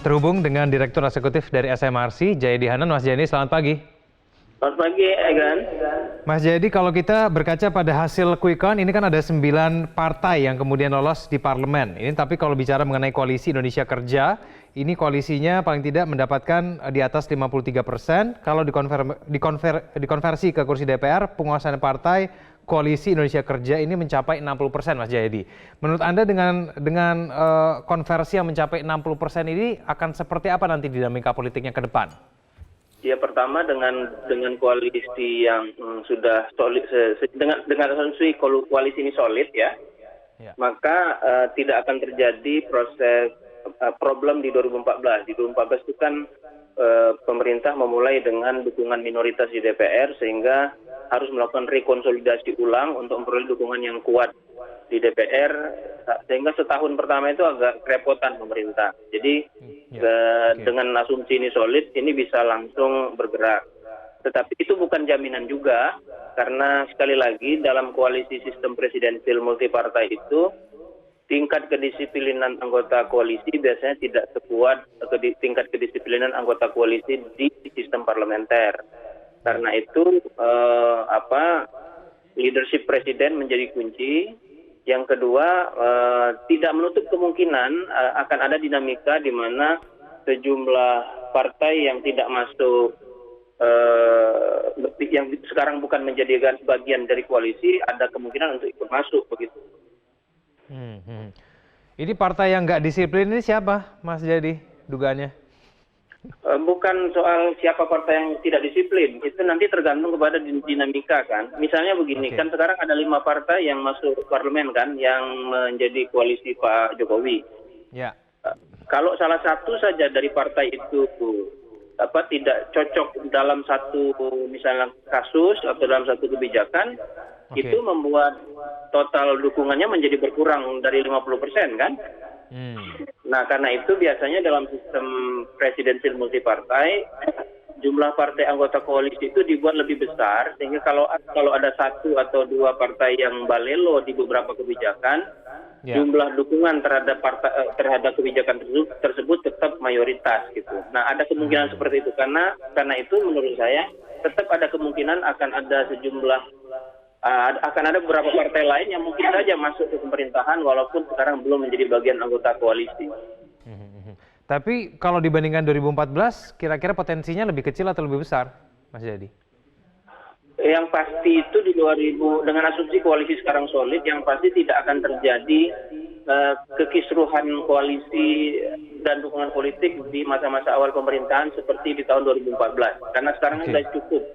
Terhubung dengan Direktur Eksekutif dari SMRC, Jayadi Hanan. Mas Jayadi, selamat pagi. Selamat pagi, Egan. Mas Jayadi, kalau kita berkaca pada hasil quick count, ini kan ada 9 partai yang kemudian lolos di parlemen. Ini tapi kalau bicara mengenai koalisi Indonesia Kerja, ini koalisinya paling tidak mendapatkan di atas 53%. Kalau dikonversi ke kursi DPR, penguasaan partai koalisi Indonesia Kerja ini mencapai 60%, Mas Jayadi. Menurut Anda dengan konversi yang mencapai 60% ini akan seperti apa nanti dinamika politiknya ke depan? Ya, pertama dengan koalisi yang sudah solid, dengan asumsi koalisi ini solid ya, maka tidak akan terjadi proses problem di 2014. Di 2014 itu kan pemerintah memulai dengan dukungan minoritas di DPR sehingga harus melakukan rekonsolidasi ulang untuk memperoleh dukungan yang kuat di DPR, sehingga setahun pertama itu agak kerepotan pemerintah. Jadi dengan asumsi ini solid, ini bisa langsung bergerak. Tetapi itu bukan jaminan juga, karena sekali lagi dalam koalisi sistem presidensial multipartai itu, tingkat kedisiplinan anggota koalisi biasanya tidak sekuat tingkat kedisiplinan anggota koalisi di sistem parlementer. Karena itu leadership presiden menjadi kunci. Yang kedua, tidak menutup kemungkinan akan ada dinamika di mana sejumlah partai yang tidak masuk, yang sekarang bukan menjadi bagian dari koalisi, ada kemungkinan untuk ikut masuk begitu. Ini partai yang nggak disiplin ini siapa, Mas Jayadi, dugaannya? Bukan soal siapa partai yang tidak disiplin, itu nanti tergantung kepada dinamika kan. Misalnya begini, kan sekarang ada 5 partai yang masuk parlemen kan, yang menjadi koalisi Pak Jokowi. Ya. Kalau salah satu saja dari partai itu tidak cocok dalam satu misalnya kasus atau dalam satu kebijakan, itu membuat total dukungannya menjadi berkurang dari 50% kan. Nah, karena itu biasanya dalam sistem presidensial multipartai, jumlah partai anggota koalisi itu dibuat lebih besar, sehingga kalau ada 1 atau 2 partai yang balelo di beberapa kebijakan, jumlah dukungan terhadap kebijakan tersebut tetap mayoritas gitu. Nah, ada kemungkinan seperti itu, karena itu menurut saya tetap ada kemungkinan akan ada beberapa partai lain yang mungkin saja masuk ke pemerintahan walaupun sekarang belum menjadi bagian anggota koalisi. Tapi kalau dibandingkan 2014, kira-kira potensinya lebih kecil atau lebih besar, Mas Jayadi? Yang pasti itu di 2000, dengan asumsi koalisi sekarang solid, yang pasti tidak akan terjadi kekisruhan koalisi dan dukungan politik di masa-masa awal pemerintahan seperti di tahun 2014. Karena sekarang sudah cukup.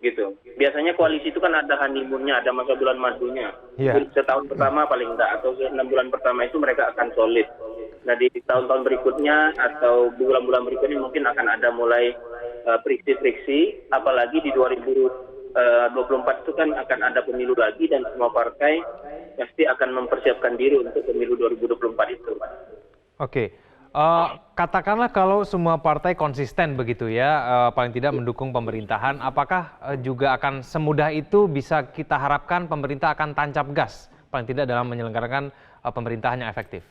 Gitu. Biasanya koalisi itu kan ada honeymoon-nya, ada masa bulan madunya. Setahun pertama paling enggak, atau 6 bulan pertama itu mereka akan solid. Nah, di tahun-tahun berikutnya atau bulan-bulan berikutnya mungkin akan ada mulai friksi-friksi, apalagi di 2024 itu kan akan ada pemilu lagi dan semua partai pasti akan mempersiapkan diri untuk pemilu 2024 itu. Katakanlah kalau semua partai konsisten begitu ya, paling tidak mendukung pemerintahan, apakah juga akan semudah itu bisa kita harapkan pemerintah akan tancap gas, paling tidak dalam menyelenggarakan pemerintahan yang efektif?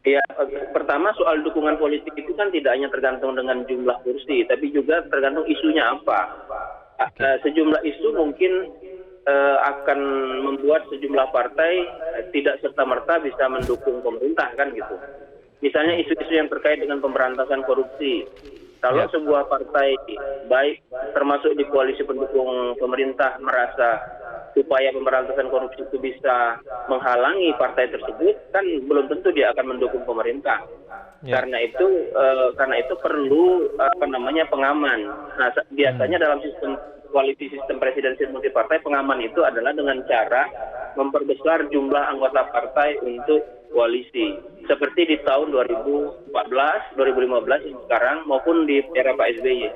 Ya, pertama soal dukungan politik itu kan tidak hanya tergantung dengan jumlah kursi, tapi juga tergantung isunya apa. Sejumlah isu mungkin akan membuat sejumlah partai tidak serta-merta bisa mendukung pemerintah kan gitu. Misalnya isu-isu yang terkait dengan pemberantasan korupsi. Kalau sebuah partai baik termasuk di koalisi pendukung pemerintah merasa upaya pemberantasan korupsi itu bisa menghalangi partai tersebut, kan belum tentu dia akan mendukung pemerintah. Karena itu perlu pengaman. Nah, biasanya dalam koalisi sistem presidensial multipartai, pengaman itu adalah dengan cara memperbesar jumlah anggota partai untuk koalisi. Seperti di tahun 2014, 2015 sekarang maupun di era Pak SBY.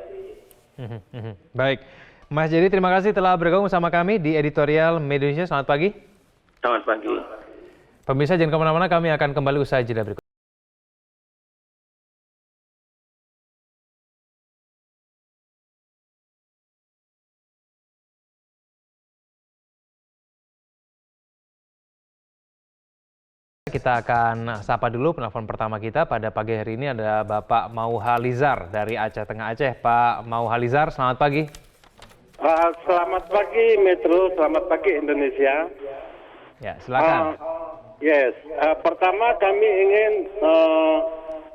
Baik. Mas Jayadi, terima kasih telah bergabung bersama kami di editorial Media Indonesia. Selamat pagi. Selamat pagi. Pemirsa, jangan kemana-mana, kami akan kembali usai jeda berikut. Kita akan sapa dulu penelpon pertama kita pada pagi hari ini ada Bapak Mauhalizar dari Aceh Tengah Aceh. Pak Mauhalizar, selamat pagi. Selamat pagi Metro, selamat pagi Indonesia. Ya, silakan. Pertama kami ingin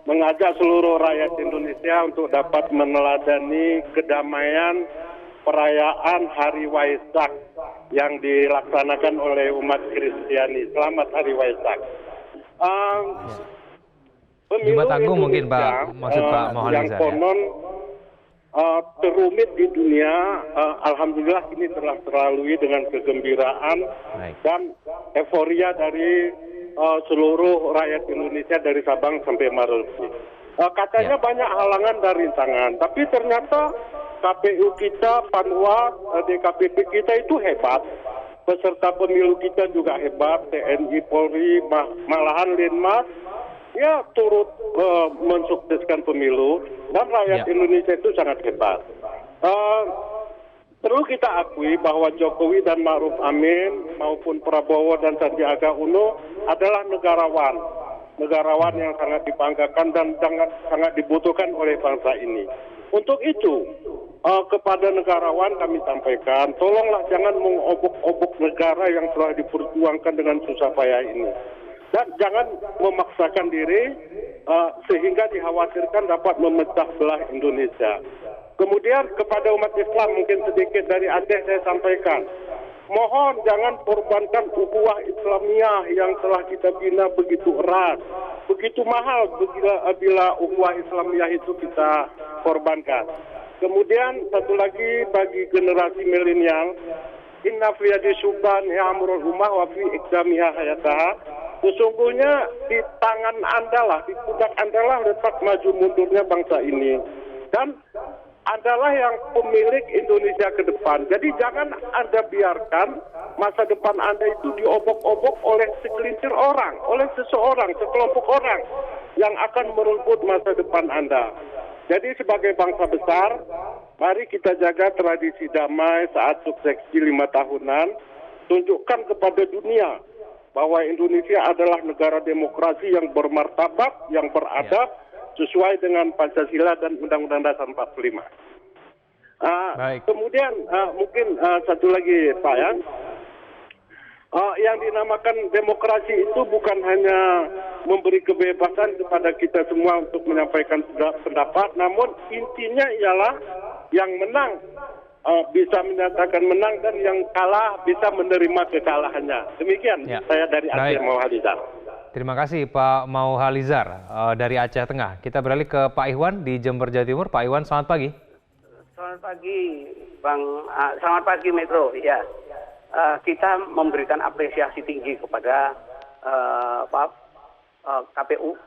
mengajak seluruh rakyat Indonesia untuk dapat meneladani kedamaian perayaan Hari Waisak yang dilaksanakan oleh umat Kristiani. Selamat Hari Waisak. Jumat Agung mungkin Pak, maksud Pak Mauhalizar. Yang konon terumit di dunia, alhamdulillah ini telah terlalui dengan kegembiraan dan euforia dari seluruh rakyat Indonesia dari Sabang sampai Merauke. Katanya banyak halangan dan rintangan, tapi ternyata KPU kita, Panwas, DKPP kita itu hebat. Peserta pemilu kita juga hebat, TNI, Polri, malahan Linmas, ya turut mensukseskan pemilu, dan rakyat Indonesia itu sangat hebat. Perlu kita akui bahwa Jokowi dan Ma'ruf Amin maupun Prabowo dan Sandiaga Uno adalah negarawan yang sangat dibanggakan dan sangat dibutuhkan oleh bangsa ini. Untuk itu, kepada negarawan kami sampaikan, tolonglah jangan mengobok-obok negara yang telah diperjuangkan dengan susah payah ini. Dan jangan memaksakan diri sehingga dikhawatirkan dapat memecah belah Indonesia. Kemudian kepada umat Islam mungkin sedikit dari Aceh saya sampaikan, mohon jangan korbankan ukhuwah Islamiyah yang telah kita bina begitu erat, begitu mahal bila ukhuwah Islamiyah itu kita korbankan. Kemudian satu lagi bagi generasi milenial, inna fi yadi syuban ya'murul ummah wa fi iqdamiha hayataha. Sesungguhnya di tangan Anda lah, di pundak Anda lah letak maju mundurnya bangsa ini. Dan adalah yang pemilik Indonesia ke depan. Jadi jangan Anda biarkan masa depan Anda itu diobok-obok oleh segelintir orang, oleh seseorang, sekelompok orang yang akan merebut masa depan Anda. Jadi sebagai bangsa besar, mari kita jaga tradisi damai saat suksesi 5 tahunan, tunjukkan kepada dunia bahwa Indonesia adalah negara demokrasi yang bermartabat, yang beradab, sesuai dengan Pancasila dan Undang-Undang Dasar 45. Kemudian mungkin satu lagi Pak ya, yang dinamakan demokrasi itu bukan hanya memberi kebebasan kepada kita semua untuk menyampaikan pendapat, namun intinya ialah yang menang bisa menyatakan menang dan yang kalah bisa menerima kekalahannya. Demikian saya dari Aceh Mauhalizar. Terima kasih Pak Mauhalizar dari Aceh Tengah. Kita beralih ke Pak Iwan di Jember, Jawa Timur. Pak Iwan, selamat pagi. Selamat pagi, Bang. Selamat pagi, Metro. Ya, kita memberikan apresiasi tinggi kepada KPU,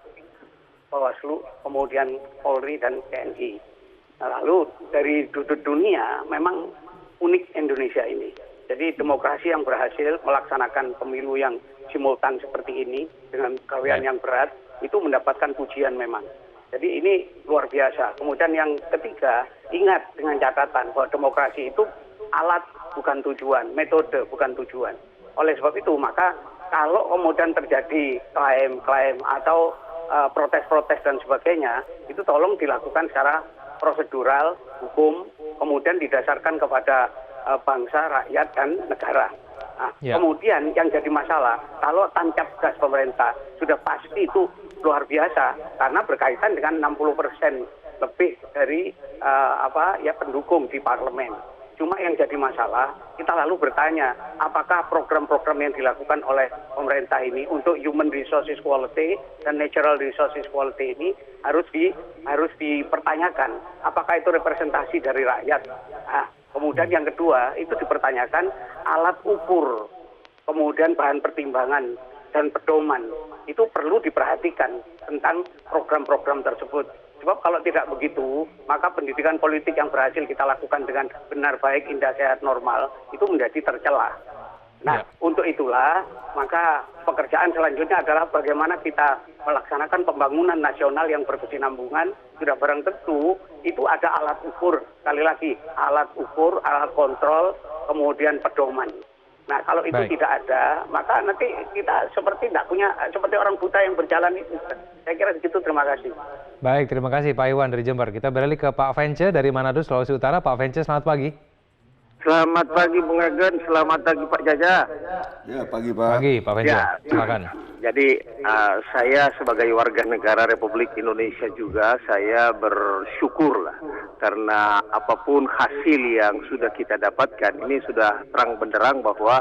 Bawaslu, kemudian Polri dan TNI. Lalu dari dunia memang unik Indonesia ini. Jadi demokrasi yang berhasil melaksanakan pemilu yang simultan seperti ini dengan pegawaian yang berat itu mendapatkan pujian memang. Jadi ini luar biasa. Kemudian yang ketiga, ingat dengan catatan bahwa demokrasi itu alat bukan tujuan, metode bukan tujuan. Oleh sebab itu maka kalau kemudian terjadi klaim-klaim atau protes-protes dan sebagainya, itu tolong dilakukan secara prosedural, hukum, kemudian didasarkan kepada bangsa, rakyat, dan negara. Nah, kemudian yang jadi masalah, kalau tancap gas pemerintah sudah pasti itu luar biasa karena berkaitan dengan 60% lebih dari pendukung di parlemen. Cuma yang jadi masalah, kita lalu bertanya, apakah program-program yang dilakukan oleh pemerintah ini untuk human resources quality dan natural resources quality ini harus dipertanyakan, apakah itu representasi dari rakyat. Nah, kemudian yang kedua, itu dipertanyakan alat ukur, kemudian bahan pertimbangan dan pedoman, itu perlu diperhatikan tentang program-program tersebut. Sebab kalau tidak begitu, maka pendidikan politik yang berhasil kita lakukan dengan benar, baik, indah, sehat, normal, itu menjadi tercela. Nah, untuk itulah, maka pekerjaan selanjutnya adalah bagaimana kita melaksanakan pembangunan nasional yang berkesinambungan. Sudah barang tentu, itu ada alat ukur, sekali lagi, alat ukur, alat kontrol, kemudian pedoman. Nah, kalau itu Baik. tidak ada, maka nanti kita seperti orang buta yang berjalan itu. Saya kira begitu, terima kasih. Baik, terima kasih Pak Iwan dari Jember. Kita beralih ke Pak Vence dari Manado, Sulawesi Utara. Pak Vence, selamat pagi. Selamat pagi Bung Agen, selamat pagi Pak Jaja. Ya, pagi Pak. Pagi Pak Vence, Ya. silakan. Jadi saya sebagai warga negara Republik Indonesia juga saya bersyukur lah karena apapun hasil yang sudah kita dapatkan ini sudah terang benderang bahwa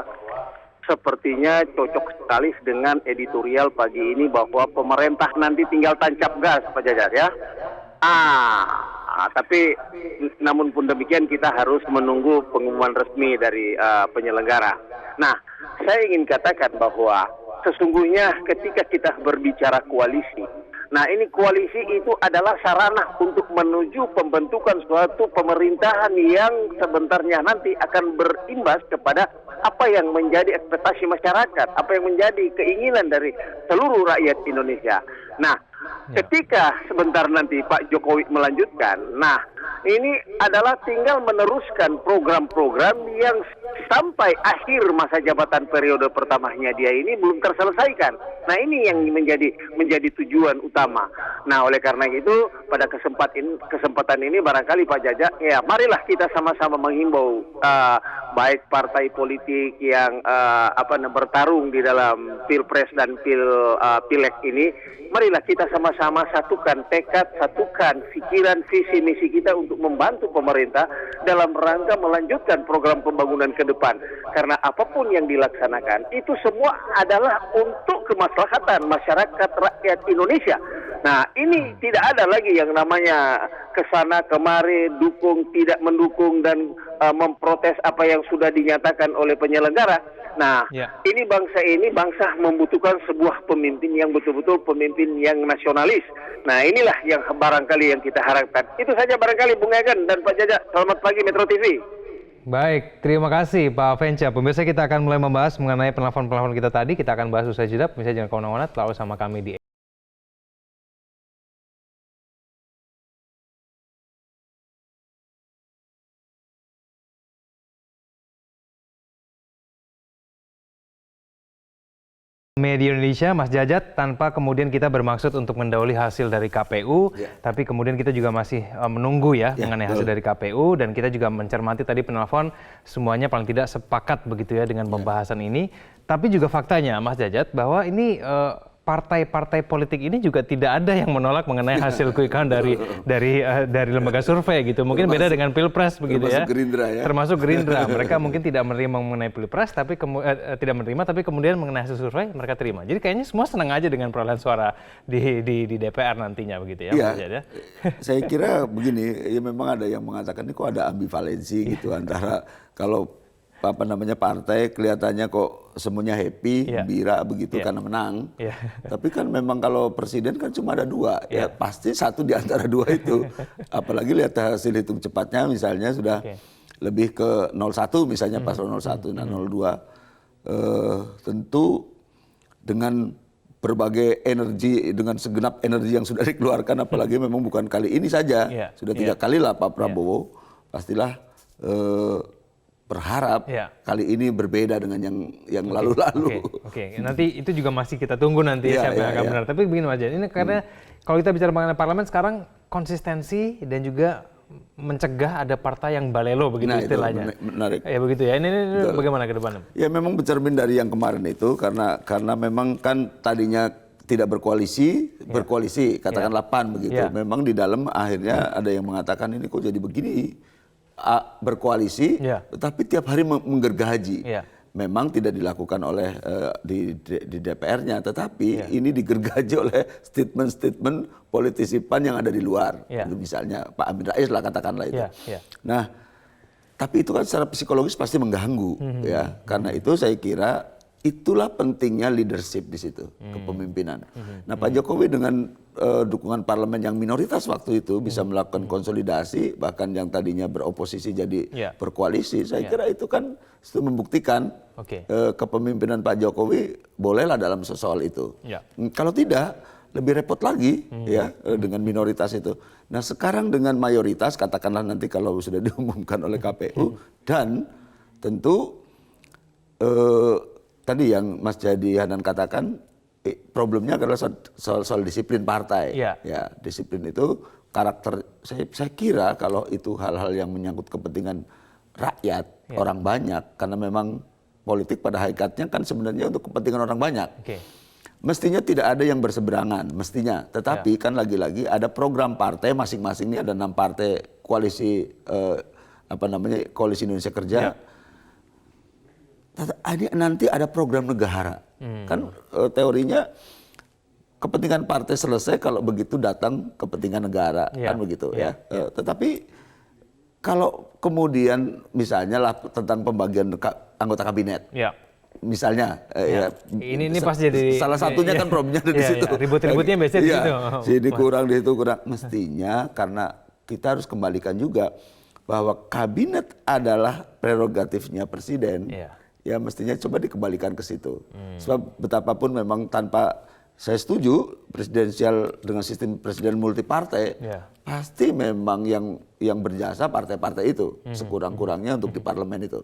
sepertinya cocok sekali dengan editorial pagi ini bahwa pemerintah nanti tinggal tancap gas Pak Jajar ya. Tapi namun pun demikian kita harus menunggu pengumuman resmi dari penyelenggara. Nah, saya ingin katakan bahwa sesungguhnya ketika kita berbicara koalisi, nah ini koalisi itu adalah sarana untuk menuju pembentukan suatu pemerintahan yang sebentarnya nanti akan berimbas kepada apa yang menjadi ekspektasi masyarakat, apa yang menjadi keinginan dari seluruh rakyat Indonesia. Nah, ketika sebentar nanti Pak Jokowi melanjutkan, nah ini adalah tinggal meneruskan program-program yang sampai akhir masa jabatan periode pertamanya dia ini belum terselesaikan. Nah ini yang menjadi tujuan utama. Nah oleh karena itu pada kesempatan ini barangkali Pak Jaja, ya marilah kita sama-sama menghimbau baik partai politik yang bertarung di dalam pilpres dan pileg ini, marilah kita sama-sama satukan tekad, satukan pikiran, visi misi kita untuk membantu pemerintah dalam rangka melanjutkan program pembangunan ke depan. Karena apapun yang dilaksanakan itu semua adalah untuk kemaslahatan masyarakat rakyat Indonesia. Nah, ini tidak ada lagi yang namanya kesana kemari, dukung, tidak mendukung dan memprotes apa yang sudah dinyatakan oleh penyelenggara. Nah, ini bangsa membutuhkan sebuah pemimpin yang betul-betul pemimpin yang nasionalis. Nah, inilah yang barangkali yang kita harapkan. Itu saja barangkali Bung Egen dan Pak Jaja. Selamat pagi Metro TV. Baik, terima kasih Pak Vence. Pemirsa, kita akan mulai membahas mengenai penelpon-penelpon kita tadi. Kita akan bahas usai jeda. Pemirsa jangan kemana-mana, selalu sama kami di Media Indonesia. Mas Jajat, tanpa kemudian kita bermaksud untuk mendahului hasil dari KPU, tapi kemudian kita juga masih menunggu mengenai hasil dari KPU, dan kita juga mencermati tadi penelpon semuanya paling tidak sepakat begitu ya dengan pembahasan ini. Tapi juga faktanya Mas Jajat bahwa ini partai-partai politik ini juga tidak ada yang menolak mengenai hasil quick count dari lembaga survei gitu. Mungkin beda dengan Pilpres begitu ya. Gerindra ya. Termasuk Gerindra. Mereka mungkin tidak menerima mengenai Pilpres, tapi tidak menerima, tapi kemudian mengenai hasil survei mereka terima. Jadi kayaknya semua senang aja dengan perolehan suara di DPR nantinya begitu ya. Iya. Saya kira begini, ya memang ada yang mengatakan ini kok ada ambivalensi gitu antara kalau partai kelihatannya kok semuanya happy, gembira begitu karena menang. Tapi kan memang kalau presiden kan cuma ada dua, ya pasti satu di antara dua itu. Apalagi lihat hasil hitung cepatnya misalnya sudah lebih ke 01 misalnya paslon 01, nah 02 tentu dengan berbagai energi, dengan segenap energi yang sudah dikeluarkan, apalagi memang bukan kali ini saja, sudah 3 kali lah Pak Prabowo, pastilah berharap kali ini berbeda dengan yang lalu-lalu. Oke. Nanti itu juga masih kita tunggu nanti siapa yang akan benar. Tapi begini aja, ini karena kalau kita bicara mengenai parlemen sekarang konsistensi dan juga mencegah ada partai yang balelo begitu istilahnya. Menarik. Ya begitu ya. Ini bagaimana ke depannya? Ya memang bercermin dari yang kemarin itu karena memang kan tadinya tidak berkoalisi katakanlah PAN begitu. Memang di dalam akhirnya ada yang mengatakan ini kok jadi begini. Berkoalisi, tetapi tiap hari menggergaji. Memang tidak dilakukan oleh di DPR-nya, tetapi ini digergaji oleh statement-statement politisi PAN yang ada di luar. Misalnya Pak Amin Rais lah katakanlah itu. Nah, tapi itu kan secara psikologis pasti mengganggu, ya. Karena itu saya kira itulah pentingnya leadership di situ, kepemimpinan. Nah, Pak Jokowi dengan dukungan parlemen yang minoritas waktu itu bisa melakukan konsolidasi, bahkan yang tadinya beroposisi jadi berkoalisi. Saya kira itu kan membuktikan kepemimpinan Pak Jokowi bolehlah dalam soal itu. Kalau tidak, lebih repot lagi ya dengan minoritas itu. Nah sekarang dengan mayoritas, katakanlah nanti kalau sudah diumumkan oleh KPU, dan tentu tadi yang Mas Jayadi Hanan katakan, problemnya adalah soal disiplin partai. Iya. Ya, disiplin itu karakter. Saya kira kalau itu hal-hal yang menyangkut kepentingan rakyat, orang banyak, karena memang politik pada hakikatnya kan sebenarnya untuk kepentingan orang banyak. Oke. Mestinya tidak ada yang berseberangan, mestinya. Tetapi kan lagi-lagi ada program partai masing-masing, ini ada 6 partai koalisi Koalisi Indonesia Kerja. Ya. Nanti ada program negara. Kan teorinya kepentingan partai selesai kalau begitu datang kepentingan negara, kan begitu ya. Tetapi kalau kemudian misalnya lah tentang pembagian anggota kabinet. Ya. Misalnya, ini pas jadi salah satunya kan problemnya ada di situ. Ribut-ributnya biasanya di situ. Jadi kurang di situ kurang. Mestinya karena kita harus kembalikan juga bahwa kabinet adalah prerogatifnya presiden. Ya mestinya coba dikembalikan ke situ. Sebab betapapun memang tanpa, saya setuju presidensial dengan sistem presiden multipartai, pasti memang yang berjasa partai-partai itu sekurang-kurangnya untuk di parlemen itu.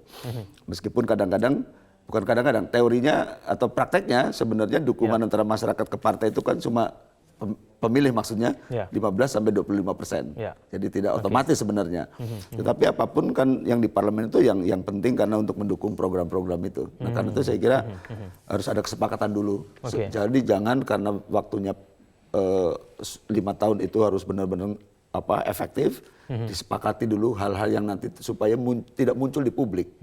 Meskipun kadang-kadang, bukan kadang-kadang, teorinya atau prakteknya sebenarnya dukungan antara masyarakat ke partai itu kan cuma pemilih maksudnya 15-25%. Jadi tidak otomatis sebenarnya. Tetapi apapun kan yang di parlemen itu yang penting karena untuk mendukung program-program itu. Nah karena itu saya kira harus ada kesepakatan dulu. Jadi jangan karena waktunya 5 tahun itu harus benar-benar efektif, disepakati dulu hal-hal yang nanti supaya tidak muncul di publik.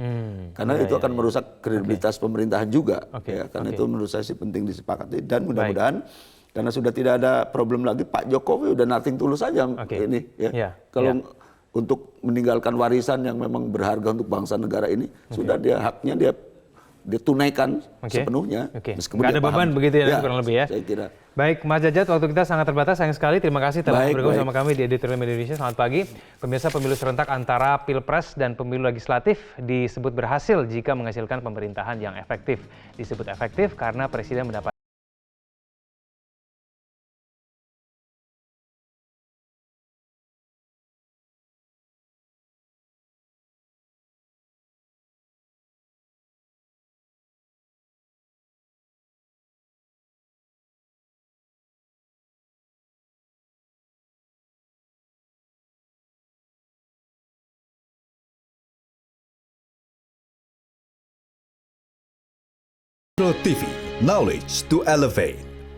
Karena itu akan merusak kredibilitas pemerintahan juga. Karena itu menurut saya sih penting disepakati dan mudah-mudahan karena sudah tidak ada problem lagi, Pak Jokowi udah nothing tulus saja ini ya. Kalau untuk meninggalkan warisan yang memang berharga untuk bangsa negara ini, sudah dia haknya dia tunaikan sepenuhnya. Nggak ada beban begitu ya, kurang lebih ya. Saya kira. Baik, Mas Jajat, waktu kita sangat terbatas, sayang sekali. Terima kasih telah bergabung sama kami di Editorial Media Indonesia. Selamat pagi. Pemirsa, pemilu serentak antara Pilpres dan pemilu legislatif disebut berhasil jika menghasilkan pemerintahan yang efektif. Disebut efektif karena Presiden mendapat Metro TV, knowledge to elevate.